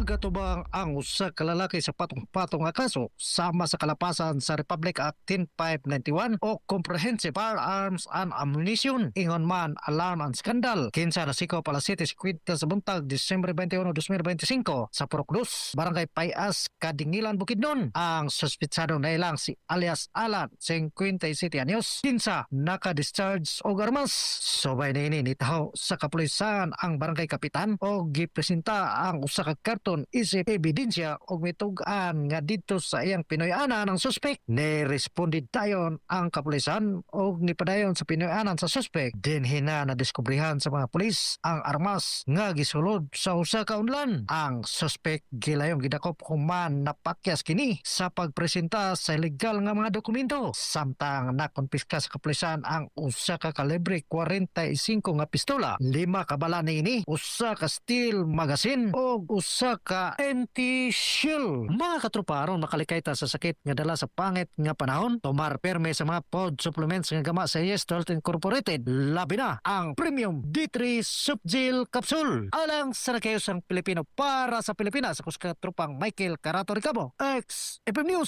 Nagatubang ang usa ka lalaki sa patong-patong nga kaso sama sa kalapasan sa Republic Act 10591 o Comprehensive Firearms and Ammunition. Ingon man alarm and skandal kinsa nasikop alas 7:50 sa buntag Disyembre 21, 2025 sa Purok 2, Barangay Payas, Kadingilan, Bukidnon. Ang suspitsado na ilang si alias Alan, 57 anyos, kinsa naka-discharge og armas. Subay na ini nitaho sa kapulisan ang barangay kapitan o gipresenta ang usa ka karton isip ebidensya og mitug-an nga dito sa iyang Pinoy-ana ng suspek. Ni-responded tayon ang kapulisan og nipadayon sa Pinoy-anan sa suspek. Dinhi na nadiskubrihan sa mga pulis ang armas nga gisulod sa usa ka unlan. Ang suspek gilayong gidakop human napakyas kini sa pagpresenta sa ilegal nga mga dokumento. Samtang nakonpiska sa kapulisan ang usa ka kalibre 45 nga pistola, 5 ka bala niini, usa ka steel magazine o usa ka empty shell. Mga katropa, aron makalikay ta sa sakit nga dala sa pangit nga panahon, tomar perme sa mga pod supplements nga gama sa Yes Health Incorporated. Labi na ang Premium D3 Subgel Capsule. Alang sa nakayos ang Pilipino para sa Pilipinas. Ako sa katropang Michael Carato Ricabo, ex FM News.